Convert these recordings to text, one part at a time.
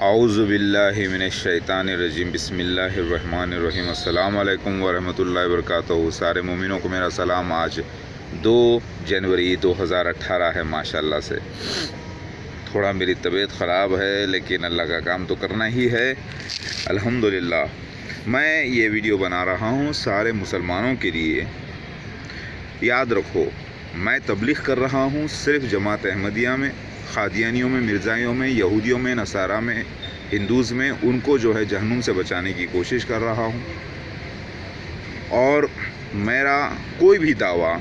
اعوذ باللہ من الشیطان الرجیم بسم اللہ الرحمن الرحیم السلام علیکم ورحمۃ اللہ وبرکاتہ۔ سارے مومنوں کو میرا سلام۔ آج 2 جنوری 2018 ہے۔ ماشاءاللہ سے تھوڑا میری طبیعت خراب ہے لیکن اللہ کا کام تو کرنا ہی ہے الحمدللہ۔ میں یہ ویڈیو بنا رہا ہوں سارے مسلمانوں کے لیے۔ یاد رکھو، میں تبلیغ کر رہا ہوں صرف جماعت احمدیہ میں، قادیانیوں میں، مرزائیوں میں، یہودیوں میں، نصارہ میں، ہندوز میں، ان کو جو ہے جہنم سے بچانے کی کوشش کر رہا ہوں۔ اور میرا کوئی بھی دعویٰ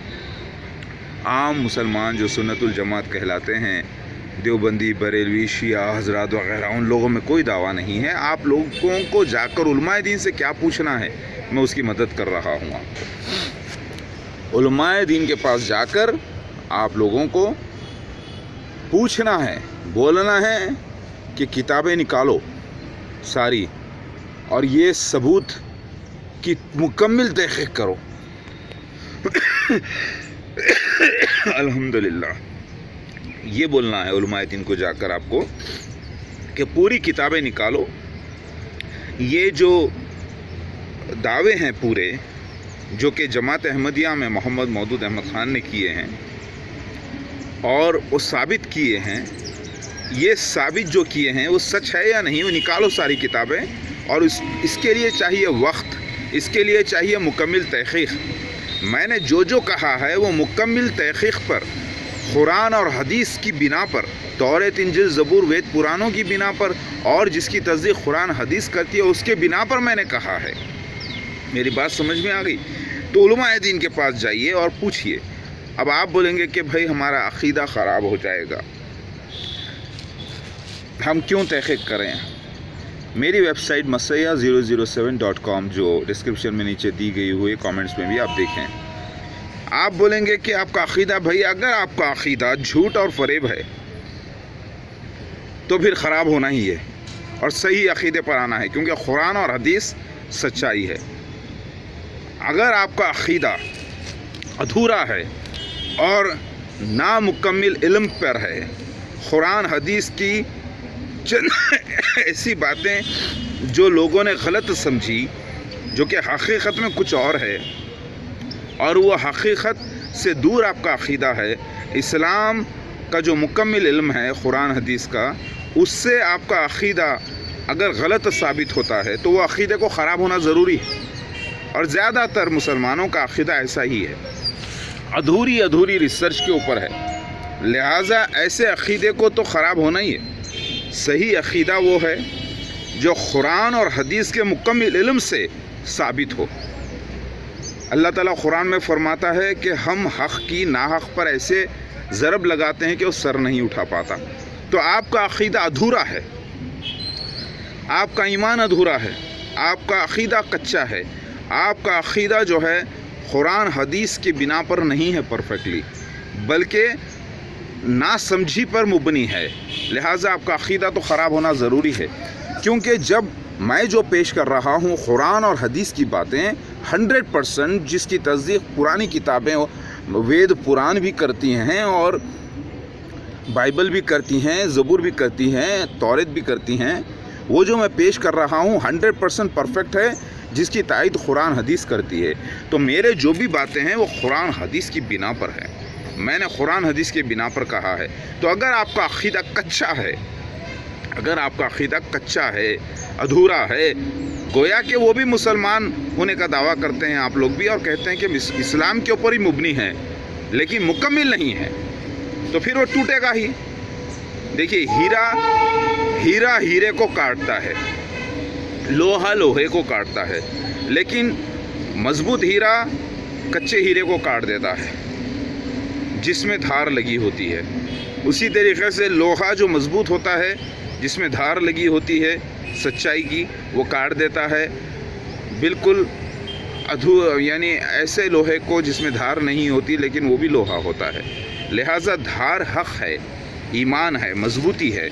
عام مسلمان جو سنت الجماعت کہلاتے ہیں، دیوبندی، بریلوی، شیعہ حضرات وغیرہ، ان لوگوں میں کوئی دعویٰ نہیں ہے۔ آپ لوگوں کو جا کر علماء دین سے کیا پوچھنا ہے، میں اس کی مدد کر رہا ہوں آپ کو۔ علماء دین کے پاس جا کر آپ لوگوں کو پوچھنا ہے، بولنا ہے کہ کتابیں نکالو ساری اور یہ ثبوت کی مکمل تحقیق کرو۔ الحمدللہ یہ بولنا ہے علماء دین کو جا کر آپ کو کہ پوری کتابیں نکالو۔ یہ جو دعوے ہیں پورے جو کہ جماعت احمدیہ میں محمد مودود احمد خان نے کیے ہیں اور وہ ثابت کیے ہیں، یہ ثابت جو کیے ہیں وہ سچ ہے یا نہیں، وہ نکالو ساری کتابیں۔ اور اس کے لیے چاہیے وقت، اس کے لیے چاہیے مکمل تحقیق۔ میں نے جو کہا ہے وہ مکمل تحقیق پر، قرآن اور حدیث کی بنا پر، تورات، انجیل، زبور، وید، پرانوں کی بنا پر، اور جس کی تصدیق قرآن حدیث کرتی ہے اس کے بنا پر میں نے کہا ہے۔ میری بات سمجھ میں آ گئی؟ تو علماء دین کے پاس جائیے اور پوچھئے۔ اب آپ بولیں گے کہ بھائی ہمارا عقیدہ خراب ہو جائے گا، ہم کیوں تحقیق کریں؟ میری ویب سائٹ مسیح007.com جو ڈسکرپشن میں نیچے دی گئی ہوئی کامنٹس میں بھی آپ دیکھیں۔ آپ بولیں گے کہ آپ کا عقیدہ، بھائی اگر آپ کا عقیدہ جھوٹ اور فریب ہے تو پھر خراب ہونا ہی ہے اور صحیح عقیدے پر آنا ہے، کیونکہ قرآن اور حدیث سچائی ہے۔ اگر آپ کا عقیدہ ادھورا ہے اور نامکمل علم پر ہے، قرآن حدیث کی چند ایسی باتیں جو لوگوں نے غلط سمجھی، جو کہ حقیقت میں کچھ اور ہے، اور وہ حقیقت سے دور آپ کا عقیدہ ہے، اسلام کا جو مکمل علم ہے قرآن حدیث کا، اس سے آپ کا عقیدہ اگر غلط ثابت ہوتا ہے تو وہ عقیدے کو خراب ہونا ضروری ہے۔ اور زیادہ تر مسلمانوں کا عقیدہ ایسا ہی ہے، ادھوری ریسرچ کے اوپر ہے، لہٰذا ایسے عقیدے کو تو خراب ہونا ہی ہے۔ صحیح عقیدہ وہ ہے جو قرآن اور حدیث کے مکمل علم سے ثابت ہو۔ اللہ تعالیٰ قرآن میں فرماتا ہے کہ ہم حق کی ناحق پر ایسے ضرب لگاتے ہیں کہ وہ سر نہیں اٹھا پاتا۔ تو آپ کا عقیدہ ادھورا ہے، آپ کا ایمان ادھورا ہے، آپ کا عقیدہ کچا ہے، آپ کا عقیدہ جو ہے قرآن حدیث کی بنا پر نہیں ہے پرفیکٹلی، بلکہ ناسمجھی پر مبنی ہے۔ لہٰذا آپ کا عقیدہ تو خراب ہونا ضروری ہے، کیونکہ جب میں جو پیش کر رہا ہوں قرآن اور حدیث کی باتیں 100% جس کی تصدیق پرانی کتابیں وید پران بھی کرتی ہیں اور بائبل بھی کرتی ہیں، زبور بھی کرتی ہیں، تورات بھی کرتی ہیں، وہ جو میں پیش کر رہا ہوں 100% پرفیکٹ ہے، جس کی تائید قرآن حدیث کرتی ہے۔ تو میرے جو بھی باتیں ہیں وہ قرآن حدیث کی بنا پر ہے، میں نے قرآن حدیث کے بنا پر کہا ہے۔ تو اگر آپ کا عقیدہ کچا ہے، اگر آپ کا عقیدہ کچا ہے، ادھورا ہے، گویا کہ وہ بھی مسلمان ہونے کا دعویٰ کرتے ہیں آپ لوگ بھی، اور کہتے ہیں کہ اسلام کے اوپر ہی مبنی ہے لیکن مکمل نہیں ہے، تو پھر وہ ٹوٹے گا ہی۔ دیکھیے، ہیرا ہیرے کو کاٹتا ہے، لوہا لوہے کو کاٹتا ہے، لیکن مضبوط ہیرا کچے ہیرے کو کاٹ دیتا ہے جس میں دھار لگی ہوتی ہے۔ اسی طریقے سے لوہا جو مضبوط ہوتا ہے، جس میں دھار لگی ہوتی ہے سچائی کی، وہ کاٹ دیتا ہے بالکل یعنی ایسے لوہے کو جس میں دھار نہیں ہوتی لیکن وہ بھی لوہا ہوتا ہے۔ لہٰذا دھار حق ہے، ایمان ہے، مضبوطی ہے۔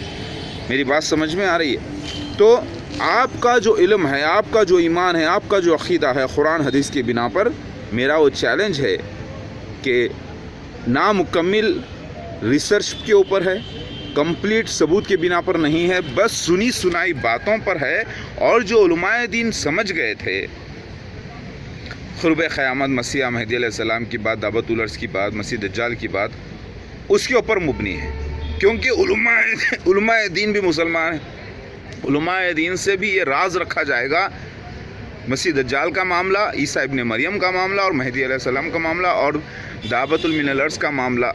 میری بات سمجھ میں آ رہی ہے؟ تو آپ کا جو علم ہے، آپ کا جو ایمان ہے، آپ کا جو عقیدہ ہے قرآن حدیث کی بنا پر، میرا وہ چیلنج ہے کہ نامکمل ریسرچ کے اوپر ہے، कंप्लीट सबूत के बिना पर नहीं है, बस सुनी सुनाई बातों पर है। और जो उलमाए दीन समझ गए थे क़ुर्ब क़यामत, मसीह महदी अलैहिस्सलाम की बात, दावतुल अर्ज़ की बात, मसीह दज्जाल की बात, उसके ऊपर मुबनी है। क्योंकि उलमाए दीन भी मुसलमान हैं। उलमाए दीन से भी ये राज रखा जाएगा, मसीह दज्जाल का मामला, ईसा इब्ने मरियम का मामला और महदी अलैहिस्सलाम का मामला और दावतुल मिनल अर्ज़ का मामला,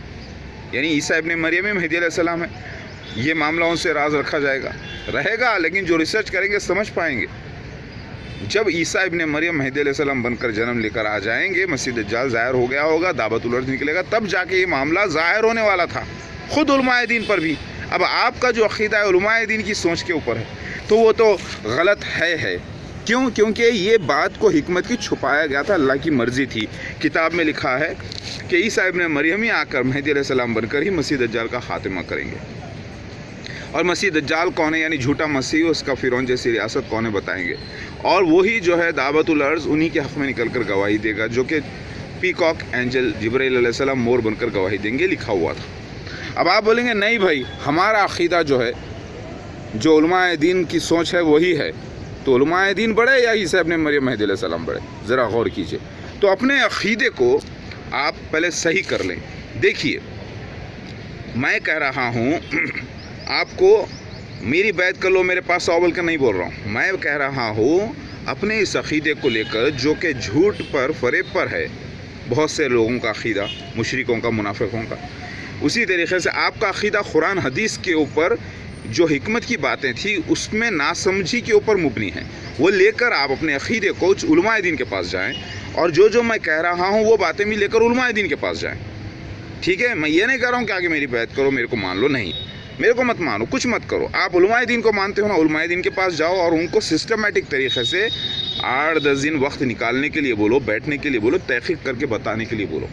यानी ईसा इब्ने मरियम ही महदी अलैहिस्सलाम है। ये मामला उनसे राज रखा रहेगा, लेकिन जो रिसर्च करेंगे समझ पाएंगे। जब ईसा इब्ने मरियम महदी अलैहिस्सलाम बनकर जन्म लेकर आ जाएंगे, मसीह दज्जाल ज़ाहिर हो गया होगा, दावतुल अर्ज़ निकलेगा, तब जाके ये मामला ज़ाहिर होने वाला था, ख़ुद उलमाए दीन पर भी। अब आपका जो अक़ीदा है उलमाए दीन की सोच के ऊपर है, तो वो तो गलत है। क्यों? क्योंकि ये बात को हिकमत की छुपाया गया था, अल्लाह की मर्ज़ी थी। किताब में लिखा है कि ईसा इब्ने मरियम ही आकर महदी अलैहिस्सलाम बनकर ही मसीह दज्जाल का ख़ात्मा करेंगे। और मसीह दज्जाल कौन है, यानी झूठा मसीह, उसका फ़िरौन जैसी रियासत कौन है बताएंगे। और वही जो है दावतुल अर्ज़ उन्हीं के हक़ में निकल कर गवाही देगा, जो कि पीकॉक एंजल जिब्राइल अलैहिस्सलाम मोर बनकर गवाही देंगे, लिखा हुआ था। अब आप बोलेंगे नहीं भाई, हमारा अक़ीदा जो है, जो उलमाए दीन की सोच है वही है, तो उलमाए दीन बढ़े या ईसा इब्ने मरियम महदी अलैहिस्सलाम बढ़े? ज़रा गौर कीजिए। तो अपने अक़ीदे को आप पहले सही कर लें। देखिए, मैं कह रहा हूँ आपको मेरी बैत कर लो, मेरे पास सवाल का नहीं बोल रहा हूँ। मैं कह रहा हूँ अपने इस अक़ीदे को लेकर, जो कि झूठ पर, फ़रेब पर है बहुत से लोगों का अक़ीदा, मुशरिकों का, मुनाफ़िकों का। उसी तरीक़े से आपका अक़ीदा कुरान हदीस के ऊपर जो हिकमत की बातें थी उसमें नासमझी के ऊपर मुबनी है। वो लेकर आप अपने अक़ीदे को उलमाए दीन के पास जाएँ, और जो मैं कह रहा हूँ वो बातें भी लेकर उलमाए दीन के पास जाएँ। ठीक है? मैं ये नहीं कह रहा हूँ कि आगे मेरी बैत करो, मेरे को मान लो, नहीं, मेरे को मत मानो, कुछ मत करो। आप उलमाए दीन को मानते हो ना, उलमाए दीन के पास जाओ और उनको सिस्टमेटिक तरीक़े से 8-10 दिन वक्त निकालने के लिए बोलो, बैठने के लिए बोलो, तहक़ीक़ करके बताने के लिए बोलो।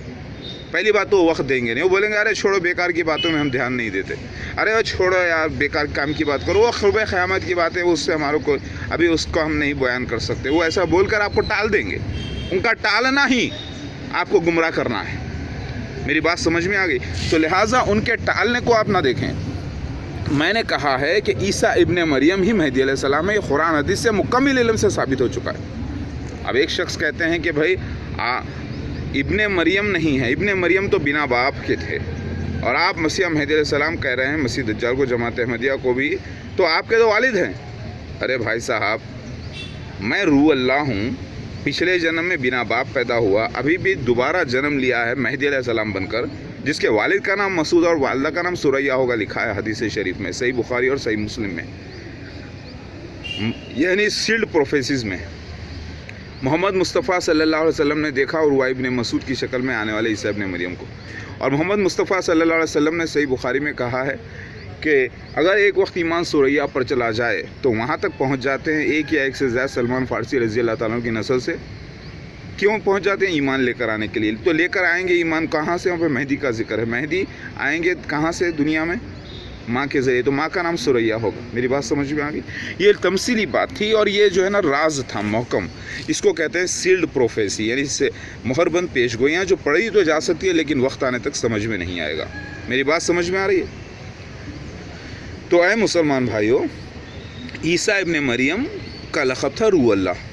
पहली बात तो वो वक्त देंगे नहीं, वो बोलेंगे अरे छोड़ो, बेकार की बातों में हम ध्यान नहीं देते, अरे वो छोड़ो यार, बेकार काम की बात करो, वो क़ुर्ब क़यामत की बात है, उससे हमारे को अभी उसको हम नहीं बयान कर सकते। वो ऐसा बोलकर आपको टाल देंगे। उनका टालना ही आपको गुमराह करना है। मेरी बात समझ में आ गई? तो लिहाजा उनके टालने को आप ना देखें। मैंने कहा है कि ईसा इब्ने मरियम ही महदी अलैहिस्सलाम है, ये कुरान हदीस से मुकम्मल इल्म से साबित हो चुका है। अब एक शख्स कहते हैं कि भाई इब्ने मरियम नहीं है, इब्ने मरियम तो बिना बाप के थे, और आप मसीह महदी अलैहिस्सलाम कह रहे हैं, मसीह दज्जाल को, जमात अहमदिया को भी, तो आपके तो वालिद हैं। अरे भाई साहब, मैं रूह अल्लाह हूँ, पिछले जन्म में बिना बाप पैदा हुआ, अभी भी दोबारा जन्म लिया है महदी अलैहिस्सलाम बनकर, जिसके वालिद का नाम मसूद और वालिदा का नाम सुरैया होगा, लिखा है हदीस शरीफ में, सही बुखारी और सही मुस्लिम में, यानी सील्ड प्रोफेसिस में। मोहम्मद मुस्तफ़ा सल्लल्लाहु अलैहि वसल्लम ने देखा और इब्ने मसूद की शक्ल में आने वाले ईसा इब्ने मरियम को। और मोहम्मद मुस्तफ़ा सल्लल्लाहु अलैहि वसल्लम ने सही बुखारी में कहा है कि अगर एक वक्त ईमान सुरैया पर चला जाए तो वहाँ तक पहुँच जाते हैं एक या एक से ज़्यादा सलमान फ़ारसी रज़ी अल्लाह ताला की नस्ल से। क्यों पहुँच जाते हैं? ईमान लेकर आने के लिए। तो लेकर आएंगे ईमान कहाँ से? वहाँ पे मेहदी का जिक्र है। मेहदी आएंगे कहाँ से दुनिया में? माँ के ज़रिए, तो माँ का नाम सुरैया होगा। मेरी बात समझ में आ गई? ये तमसीली बात थी, और ये जो है ना राज था महकम, इसको कहते हैं सील्ड प्रोफेसी, यानी इससे मुहरबंद पेशगोइयाँ जो पढ़ी तो जा सकती है लेकिन वक्त आने तक समझ में नहीं आएगा। मेरी बात समझ में आ रही है? तो ऐ मुसलमान भाइयों, ईसा इब्ने मरियम का लक़ब था रूह अल्लाह।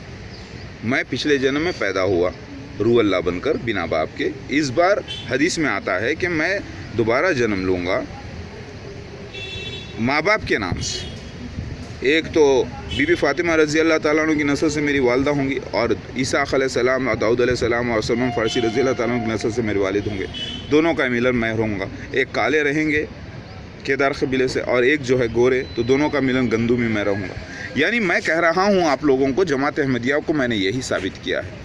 मैं पिछले जन्म में पैदा हुआ रूह अल्लाह बनकर बिना बाप के। इस बार हदीस में आता है कि मैं दोबारा जन्म लूँगा माँ बाप के नाम से। एक तो बीबी फ़ातिमा रज़ी अल्लाह ताला अन्हा की नस्ल से मेरी वालदा होंगी, और ईसा अलैहिस्सलाम और दाऊद अलैहिस्सलाम और सलमान फ़ारसी रज़ी अल्लाह ताला की नस्ल से मेरे वालिद होंगे। दोनों का मिलन मैं रहूँगा। एक काले रहेंगे केदार कबीले से, और एक जो है गोरे, तो दोनों का मिलन गंदू में मैं रहूँगा। यानी मैं कह रहा हूँ आप लोगों को, जमात अहमदिया को मैंने यही साबित किया है।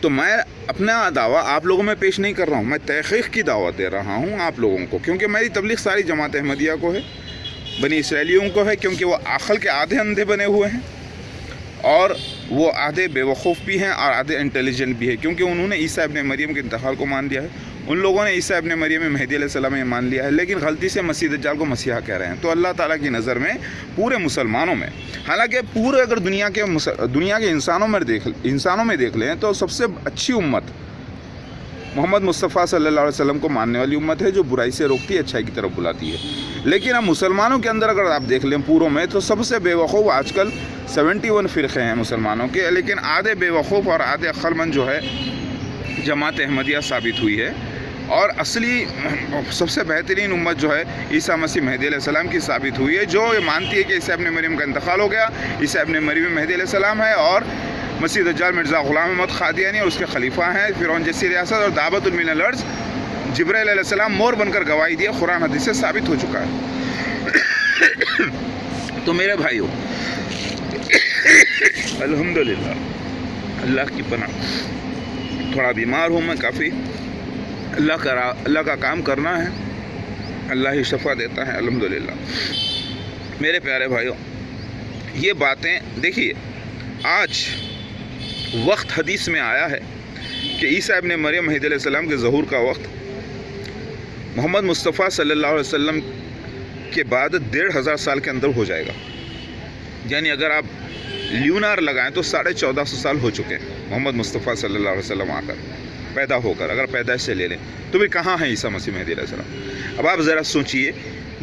तो मैं अपना दावा आप लोगों में पेश नहीं कर रहा हूँ, मैं तहक़ीक़ की दावत दे रहा हूँ आप लोगों को, क्योंकि मेरी तबलीग सारी जमात अहमदिया को है, बनी इसराइलियों को है, क्योंकि वो अक़ल के आधे अंधे बने हुए हैं और वो आधे बेवकूफ़ भी हैं और आधे इंटेलिजेंट भी है, क्योंकि उन्होंने ईसा इब्ने मरियम के इंतकाल को मान लिया है। उन लोगों ने ईसा इब्ने मरियम महदी अलैहिस्सलाम में मान लिया है, लेकिन गलती से मसीह दज्जाल को मसीहा कह रहे हैं। तो अल्लाह ताला की नज़र में पूरे मुसलमानों में, हालांकि पूरे अगर दुनिया के इंसानों में देख लें तो सबसे अच्छी उम्मत मोहम्मद मुस्तफ़ा सल्लल्लाहु अलैहि वसल्लम को मानने वाली उम्मत है जो बुराई से रोकती है, अच्छाई की तरफ बुलाती है। लेकिन अब मुसलमानों के अंदर अगर आप देख लें पूरों में, तो सबसे बेवकूफ़ आजकल 71 फ़िरक़े हैं मुसलमानों के, लेकिन आधे बेवकूफ़ और आधे अक्लमंद जो है जमात अहमदिया साबित हुई है। और असली सबसे बेहतरीन उम्मत जो है ईसा मसीह मेहदी अलैहिस्सलाम की साबित हुई है, जो ये मानती है कि ईसा इब्न मरियम का इंतकाल हो गया, ईसा इब्न मरियम मेहदी अलैहिस्सलाम है और मसीह दज्जाल मिर्ज़ा ग़ुलाम अहमद क़ादियानी और उसके खलीफा हैं फ़िरौन जैसी रियासत, और दावतुल मिनल अर्ज़ जिब्राइल अलैहिस्सलाम मोर बनकर गवाही दिया, कुरान हदीस से साबित हो चुका है। तो मेरे भाइयों, अल्हम्दुलिल्लाह, अल्लाह की पनाह, थोड़ा बीमार हूँ मैं काफ़ी, अल्लाह का काम करना है, अल्लाह ही शफा देता है, अल्हम्दुलिल्लाह। मेरे प्यारे भाइयों, ये बातें देखिए, आज वक्त हदीस में आया है कि ईसा इब्न मरियम मेहदी अलैहिस्सलाम के ज़हूर का वक्त मोहम्मद मुस्तफ़ा सल्लल्लाहु अलैहि वसल्लम के बाद 1500 साल के अंदर हो जाएगा। यानी अगर आप ल्यूनार लगाएं तो 1450 साल हो चुके हैं मोहम्मद मुस्तफ़ा सल्लल्लाहु अलैहि वसल्लम आकर, पैदा होकर, अगर पैदाइश से ले लें तो फिर कहाँ है ईसा मसीह मेहदी अलैहिस्सलाम। अब आप ज़रा सोचिए,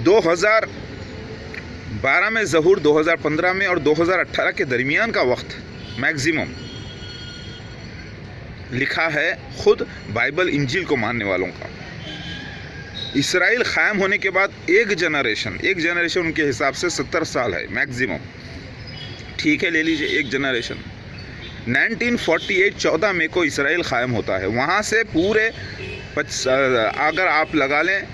2012 में ज़हूर, 2015 में और 2018 के दरमियान का वक्त मैक्सिमम लिखा है खुद बाइबल इंजील को मानने वालों का। इसराइल क़ायम होने के बाद एक जनरेशन उनके हिसाब से 70 साल है मैक्सिमम, ठीक है, ले लीजिए एक जनरेशन। 1948 14 मई को इसराइल क़ायम होता है, वहाँ से पूरे अगर आप लगा लें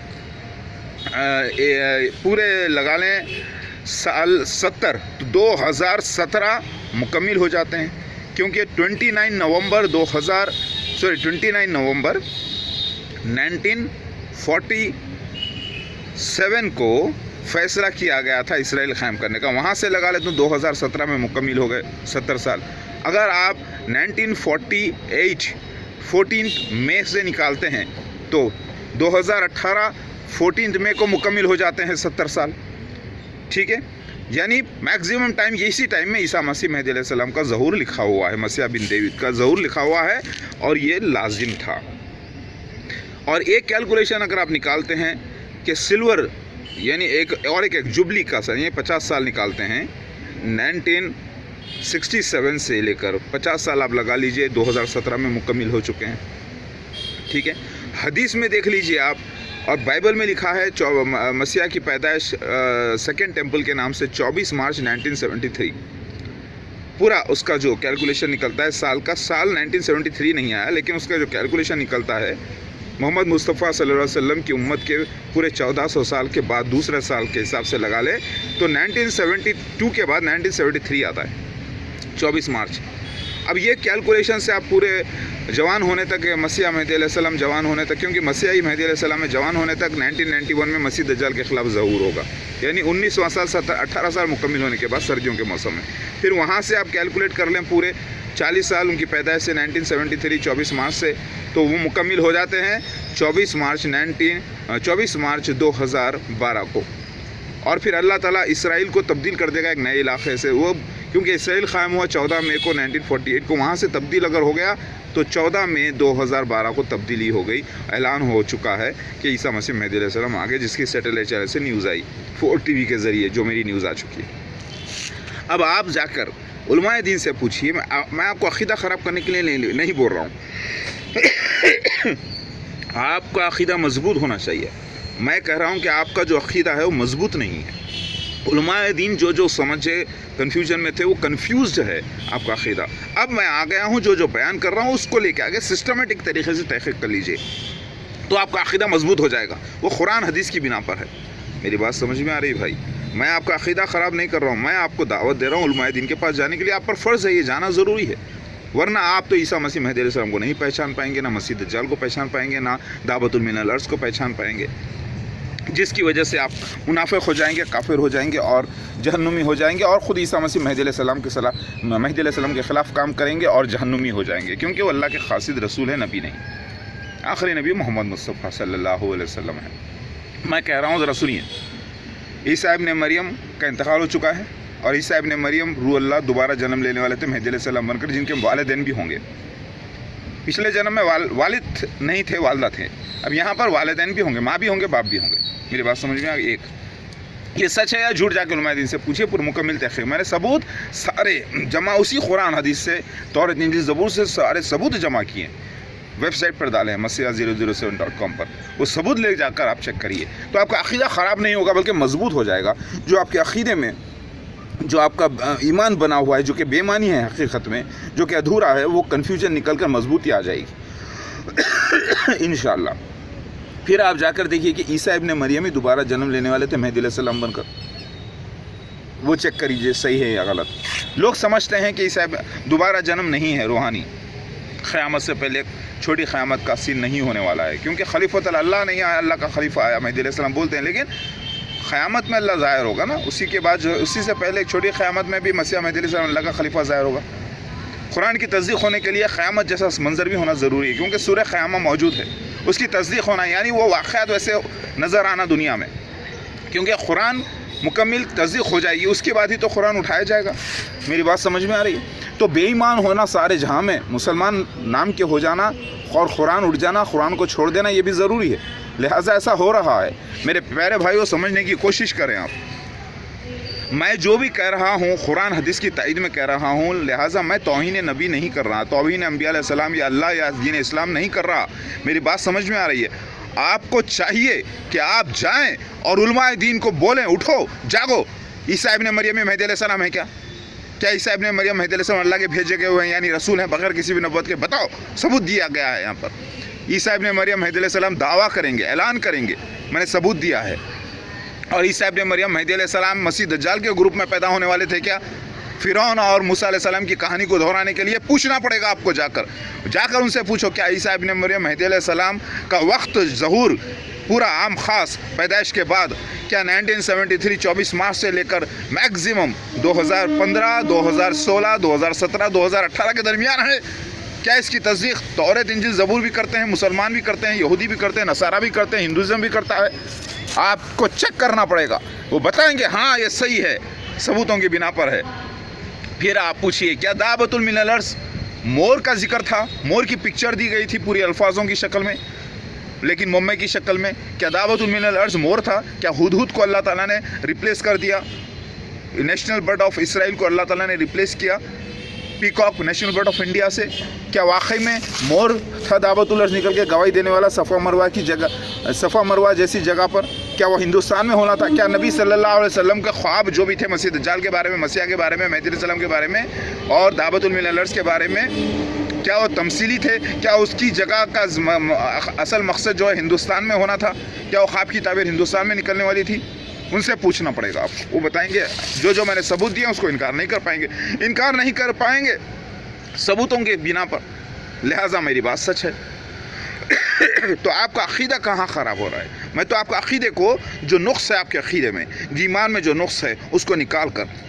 साल 70, तो 2017 मुकम्मिल हो जाते हैं, क्योंकि 29 नवंबर 1947 को फ़ैसला किया गया था इसराइल क़ायम करने का, वहाँ से लगा ले तो 2017 में मुकम्मिल हो गए 70 साल। अगर आप 1948 14 मई से निकालते हैं तो 2018 14 मई को मुकम्मिल हो जाते हैं 70 साल, ठीक है। यानी मैक्सिमम टाइम इसी टाइम में ईसा मसीह मेहदी अलैहिस्सलाम का ज़हूर लिखा हुआ है, मसीह बिन डेविड का ज़हूर लिखा हुआ है, और ये लाजिम था। और एक कैलकुलेशन अगर आप निकालते हैं कि सिल्वर यानी एक जुबली का सन, ये 50 साल निकालते हैं, 1967 से लेकर 50 साल आप लगा लीजिए, 2017 में मुकम्मिल हो चुके हैं, ठीक है। हदीस में देख लीजिए आप, और बाइबल में लिखा है मसीहा की पैदाइश सेकेंड टेम्पल के नाम से 24 मार्च 1973, पूरा उसका जो कैलकुलेशन निकलता है साल का, साल 1973 नहीं आया, लेकिन उसका जो कैलकुलेशन निकलता है मोहम्मद मुस्तफ़ा सल्लल्लाहु अलैहि वसल्लम की उम्मत के पूरे 1400 साल के बाद दूसरे साल के हिसाब से लगा ले तो 1972 के बाद 1973 आता है 24 मार्च। अब ये कैलकुलेशन से आप पूरे जवान होने तक, मसीह मेहदी अलैहिस्सलाम जवान होने तक, क्योंकि मसीह ही मेहदी अलैहिस्सलाम में जवान होने तक 1991 में मसीह दज्जाल के ख़िलाफ़ ज़हूर होगा, यानी 19वां साल 18 साल मुकम्मिल होने के बाद सर्दियों के मौसम में। फिर वहाँ से आप कैलकुलेट कर लें पूरे 40 साल उनकी पैदाइश से 1973 24 मार्च से, तो वो मुकम्मिल हो जाते हैं 24 मार्च 2012 को। और फिर अल्लाह ताला इसराइल को तब्दील कर देगा एक नए इलाके से, वो क्योंकि इसराइल क़ायम हुआ 14 मई को 1948 को, वहाँ से तब्दील अगर हो गया तो 14 मई 2012 को तब्दीली हो गई। ऐलान हो चुका है कि ईसा मसीह मेहदी अलैहिस्सलाम आगे, जिसकी सैटेलाइट चैनल से न्यूज़ आई 4 TV के ज़रिए, जो मेरी न्यूज़ आ चुकी है। अब आप जाकर उलमाए दीन से पूछिए, मैं आपको अक़ीदा ख़राब करने के लिए नहीं बोल रहा हूँ आपका अक़ीदा मजबूत होना चाहिए। मैं कह रहा हूँ कि आपका जो अक़ीदा है वो मजबूत नहीं है। उलमाए दीन जो समझे, कन्फ्यूजन में थे, वो कन्फ्यूज्ड है आपका अक़ीदा। अब मैं आ गया हूँ, जो बयान कर रहा हूँ उसको लेके आगे सिस्टमेटिक तरीके से तहक़ीक़ कर लीजिए, तो आपका अक़ीदा मजबूत हो जाएगा। वो कुरान हदीस की बिना पर है। मेरी बात समझ में आ रही भाई? मैं आपका अक़ीदा ख़राब नहीं कर रहा हूँ, मैं आपको दावत दे रहा हूँ उलमाए दीन के पास जाने के लिए। आप पर फ़र्ज़ है, ये जाना ज़रूरी है, वरना आप तो ईसा मसीह मेहदी अलैहिस्सलाम को नहीं पहचान पाएंगे, ना मसीह दज्जाल को पहचान पाएंगे, ना दावतुल मिनल अर्ज़ को पहचान पाएंगे, जिसकी वजह से आप मुनाफ़िक़ हो जाएंगे, काफिर हो जाएंगे और जहन्नुमी हो जाएंगे, और ख़ुद ईसा मसीह मेहदी अलैहिस्सलाम के ख़िलाफ़ काम करेंगे और जहन्नुमी हो जाएंगे, क्योंकि वो अल्लाह के ख़ासिद रसूल है, नबी नहीं। आखिरी नबी मोहम्मद मुस्तफ़ा सल्लल्लाहु अलैहि वसल्लम है। मैं कह रहा हूँ, ज़रा सुनिए, ईसा इब्न मरियम का इंतकाल हो चुका है, और ईसा इब्न मरियम रूह अल्लाह दोबारा जन्म लेने वाले थे मेहदी अलैहिस्सलाम बनकर, जिनके वालिदैन भी होंगे। पिछले जन्म में वालिद नहीं थे, वालदा थे। अब यहाँ पर वालिदैन भी होंगे, माँ भी होंगे, बाप भी होंगे। मेरी बात समझ में आ गई? एक ये सच है या झूठ, जाके उलमाए दीन से पूछिए, पूरी मुकम्मल तहक़ीक़। मैंने सबूत सारे जमा उसी कुरान हदीस से, तौरात इंजील ज़बूर से सारे सबूत जमा किए, वेबसाइट पर डाले हैं masiha007.com पर। वो सबूत ले जाकर आप चेक करिए, तो आपका अक़ीदा ख़राब नहीं होगा बल्कि मजबूत हो जाएगा। जो आपके अक़ीदे में जो आपका ईमान बना हुआ है, जो कि बेईमानी है हकीकत में, जो कि अधूरा है, वो कन्फ्यूजन निकल कर मजबूती आ जाएगी इंशाअल्लाह। फिर आप जाकर देखिए कि ईसा इब्न मरियम ही दोबारा जन्म लेने वाले थे मेहदी अलैहिस्सलाम बनकर। वो चेक करिए सही है या गलत। लोग समझते हैं कि ईसा दोबारा जन्म नहीं है, रूहानी क़यामत से पहले छोटी क़यामत का सीन नहीं होने वाला है, क्योंकि खलीफतुल अल्लाह नहीं आया, अल्लाह का खलीफा आया मेहदी अलैहिस्सलाम बोलते हैं, लेकिन क़यामत में अल्लाह ज़ाहिर होगा ना। उसी के बाद जो उसी से पहले एक छोटी क़यामत में भी मसीह मेहदी अलैहिस्सलाम अल्लाह का खलीफा ज़ाहिर होगा। कुरान की तस्दीक़ होने के लिए क़यामत जैसा मंजर भी होना ज़रूरी है, क्योंकि सूरह क़यामत मौजूद है, उसकी तस्दीक़ होना, यानी वो वाक़यात वैसे नज़र आना दुनिया में, क्योंकि कुरान मुकम्मल तस्दीक़ हो जाएगी, उसके बाद ही तो कुरान उठाया जाएगा। मेरी बात समझ में आ रही है? तो बेईमान होना सारे जहाँ में, मुसलमान नाम के हो जाना और कुरान उठ जाना, कुरान को छोड़ देना, ये भी ज़रूरी है। लिहाजा ऐसा हो रहा है। मेरे प्यारे भाइयों, समझने की कोशिश करें आप। मैं जो भी कह रहा हूँ कुरान हदीस की ताईद में कह रहा हूँ, लिहाजा मैं तौहीन नबी नहीं कर रहा, तौहीन अंबिया अलैहिस्सलाम या अल्लाह या दीन इस्लाम नहीं कर रहा। मेरी बात समझ में आ रही है? आपको चाहिए कि आप जाएं और उलमाए दीन को बोलें, उठो जागो। ईसा इब्न मरियम मेहदी अलैहिस्सलाम है क्या? क्या ईसा इब्न मरियम मेहदी अलैहिस्सलाम अल्लाह के भेजे गए हुए हैं, यानी रसूल हैं बगैर किसी भी नबूवत के? बताओ, सबूत दिया गया है यहाँ पर। ईसा इब्न मरियम मेहदी अलैहिस्सलाम दावा करेंगे, ऐलान करेंगे, मैंने सबूत दिया है। और ईसा इब्न मरियम मेहदी अलैहिस्सलाम मसीह दज्जाल के ग्रुप में पैदा होने वाले थे क्या? फ़िरौन और मूसा अलैहिस्सलाम की कहानी को दोहराने के लिए पूछना पड़ेगा आपको, जाकर उनसे पूछो, क्या ईसा इब्न मरियम मेहदी अलैहिस्सलाम का वक्त ज़हूर पूरा आम ख़ास पैदाइश के बाद क्या 1973 24 मार्च से लेकर मैक्सिमम 2015, 2016, 2017, 2018 के दरमियान है? क्या इसकी तस्दीक़ तौरात इंजील ज़बूर भी करते हैं, मुसलमान भी करते हैं, यहूदी भी करते हैं, नसारा भी करते हैं, हिंदुज़म भी करता है? आपको चेक करना पड़ेगा, वो बताएंगे हाँ ये सही है, सबूतों की बिना पर है। फिर आप पूछिए, क्या दाबतुल मिनल अर्ज़ मोर का जिक्र था? मोर की पिक्चर दी गई थी पूरी अल्फाजों की शक्ल में, लेकिन मुम्मे की शक्ल में। क्या दाबतुल मिनल अर्ज़ मोर था? क्या हुदहुद को अल्लाह ताला ने रिप्लेस कर दिया? नेशनल बर्ड ऑफ इसराइल को अल्लाह ताला ने रिप्लेस किया peacock national bird of India से? क्या वाकई में मोर था दाबतुल अर्ज़ निकल के गवाही देने वाला सफ़ा मरवा की जगह, सफ़ा मरवा जैसी जगह पर? क्या वो हिंदुस्तान में होना था? क्या नबी सल्लल्लाहु अलैहि वसल्लम के ख्वाब जो भी थे मसीह दज्जाल के बारे में, मसीहा के बारे में, मेहदी अलैहिस्सलाम के बारे में और दाबतुल मिनल अर्ज़ के बारे में, क्या वो तमसीली थे? क्या उसकी जगह का असल मकसद जो है हिंदुस्तान में होना था? क्या वो ख्वाब की ताबीर हिंदुस्तान में निकलने वाली थी? उनसे पूछना पड़ेगा आपको, वो बताएंगे। जो मैंने सबूत दिए उसको इनकार नहीं कर पाएंगे, इनकार नहीं कर पाएंगे सबूतों के बिना पर। लिहाजा मेरी बात सच है। तो आपका अक़ीदा कहाँ ख़राब हो रहा है? मैं तो आपका अक़ीदे को, जो नुक्स है आपके अक़ीदे में, ईमान में जो नुक्स है, उसको निकाल कर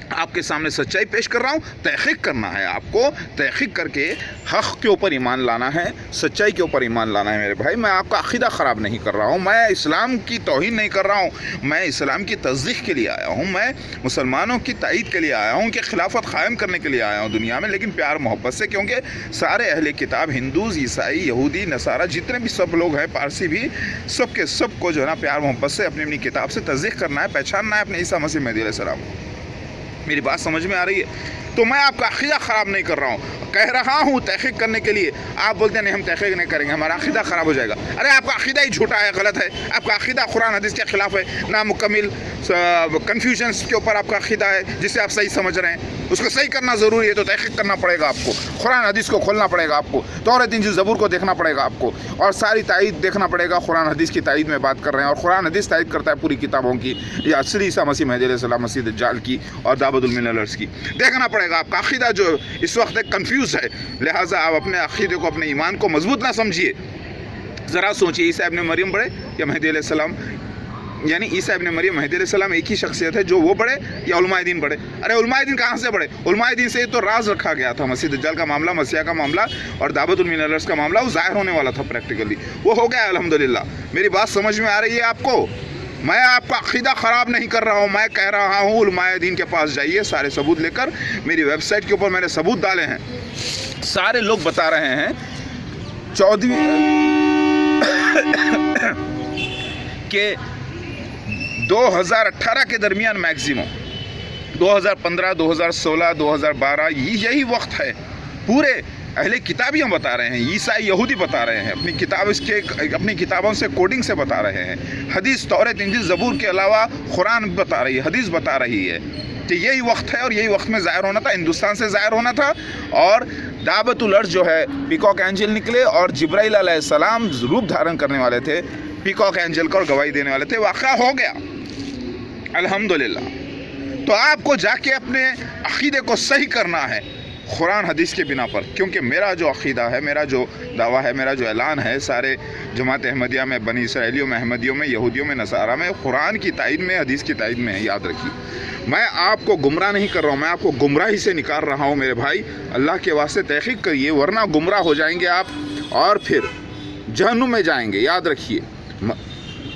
आपके सामने सच्चाई पेश कर रहा हूँ। तहक़ीक़ करना है आपको, तहक़ीक़ करके हक़ के ऊपर ईमान लाना है, सच्चाई के ऊपर ईमान लाना है मेरे भाई। मैं आपका अक़ीदा ख़राब नहीं कर रहा हूँ, मैं इस्लाम की तौहीन नहीं कर रहा हूँ, मैं इस्लाम की तस्दीक़ के लिए आया हूँ, मैं मुसलमानों की तायीद के लिए आया हूँ, कि खिलाफत क़ायम करने के लिए आया हूँ दुनिया में, लेकिन प्यार मोहब्बत से। क्योंकि सारे अहले किताब, हिंदूज़, ईसाई, यहूदी, नसारा, जितने भी सब लोग हैं, पारसी भी, सब के सब को जो है ना प्यार मोहब्बत से अपनी अपनी किताब से तस्दीक़ करना है, पहचानना है अपने ईसा मसीह मेहदी अलैहिस्सलाम को। मेरी बात समझ में आ रही है? तो मैं आपका अक़ीदा ख़राब नहीं कर रहा हूँ, कह रहा हूँ तहक़ीक़ करने के लिए। आप बोलते हैं नहीं हम तहक़ीक़ नहीं करेंगे, हमारा अक़ीदा ख़राब हो जाएगा। अरे आपका अक़ीदा ही झूठा है, गलत है। आपका अक़ीदा कुरान हदीस के ख़िलाफ़ है, नामुकम्मिल कन्फ्यूजन्स के ऊपर आपका अक़ीदा है, जिसे आप सही समझ रहे हैं। उसको सही करना ज़रूरी है, तो तहक़ीक़ करना पड़ेगा आपको, कुरान हदीस को खोलना पड़ेगा आपको, तौरात इंजील ज़बूर को देखना पड़ेगा आपको, और सारी तायीद देखना पड़ेगा। कुरान हदीस की तायीद में बात कर रहे हैं, और कुरान हदीस तायीद करता है पूरी किताबों की, या असली ईसा मसीह मेहदी अलैहिस्सलाम, मसीह दज्जाल की और दाबतुल मिनल अर्ज़ की। देखना पड़ेगा। आपका अक़ीदा जो इस वक्त एक कन्फ्यूज़ है, लिहाजा आप अपने अक़ीदे को, अपने ईमान को मजबूत ना समझिए। ज़रा सोचिए, ईसा इब्न मरियम बड़े या मेहदी अलैहिस्सलाम? यानी ईसा इब्न मरियम मेहदी अलैहिस्सलाम एक ही शख्सियत है, जो वो बड़े या उलमाए दीन बड़े? अरे उलमाए दीन कहाँ से बड़े? उलमाए दीन से तो राज रखा गया था। मसीह दज्जाल का मामला, मसीहा का मामला और दाबतुल मिनल अर्ज़ का मामला वो ज़ाहिर होने वाला था प्रैक्टिकली, वो हो गया अल्हम्दुलिल्लाह। मेरी बात समझ में आ रही है आपको? मैं आपका अक़ीदा ख़राब नहीं कर रहा हूँ, मैं कह रहा हूँ उलमाए दीन के पास जाइए सारे सबूत लेकर। मेरी वेबसाइट के ऊपर मैंने सबूत डाले हैं, सारे लोग बता रहे हैं کہ 2018 کے درمیان میکزیمم 2015 2016 2012 یہی وقت ہے. پورے اہل کتابیاں بتا رہے ہیں، عیسائی یہودی بتا رہے ہیں، اپنی کتابوں سے کوڈنگ سے بتا رہے ہیں. حدیث تورات انجیل زبور کے علاوہ قرآن بتا رہی ہے، حدیث بتا رہی ہے کہ یہی وقت ہے اور یہی وقت میں ظاہر ہونا تھا، ہندوستان سے ظاہر ہونا تھا. اور دعوت الارض جو ہے پیکاک اینجل نکلے اور جبرائیل علیہ السلام روپ دھارن کرنے والے تھے پیکاک اینجل کا اور گواہی دینے والے تھے. واقعہ ہو گیا الحمدللہ. تو آپ کو جا کے اپنے عقیدے کو صحیح کرنا ہے قرآن حدیث کے بنا پر، کیونکہ میرا جو عقیدہ ہے، میرا جو دعویٰ ہے، میرا جو اعلان ہے سارے جماعت احمدیہ میں، بنی اسرائیلیوں میں، احمدیوں میں، یہودیوں میں، نصارہ میں، قرآن کی تائید میں، حدیث کی تائید میں ہے. یاد رکھیے میں آپ کو گمراہ نہیں کر رہا ہوں، میں آپ کو گمراہی سے نکال رہا ہوں. میرے بھائی اللہ کے واسطے تحقیق کریے، ورنہ گمراہ ہو جائیں گے آپ اور پھر جہنم میں جائیں گے. یاد رکھیے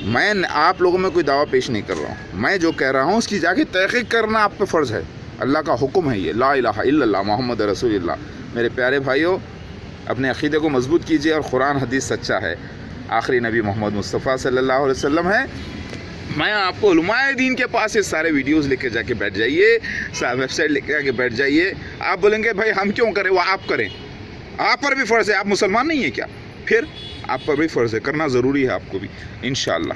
میں آپ لوگوں میں کوئی دعویٰ پیش نہیں کر رہا ہوں، میں جو کہہ رہا ہوں اس کی جا کے تحقیق کرنا آپ پہ فرض ہے. اللہ کا حکم ہے یہ، لا الہ الا اللہ محمد رسول اللہ. میرے پیارے بھائیوں اپنے عقیدے کو مضبوط کیجیے اور قرآن حدیث سچا ہے، آخری نبی محمد مصطفیٰ صلی اللہ علیہ وسلم ہے. میں آپ کو علماء دین کے پاس یہ سارے ویڈیوز لے کے جا کے بیٹھ جائیے، ویب سائٹ لے کے جا کے بیٹھ جائیے. آپ بولیں گے بھائی ہم کیوں کریں، وہ آپ کریں، آپ پر بھی فرض ہے. آپ مسلمان نہیں ہیں کیا؟ پھر آپ پر بھی فرض ہے، کرنا ضروری ہے آپ کو بھی انشاءاللہ.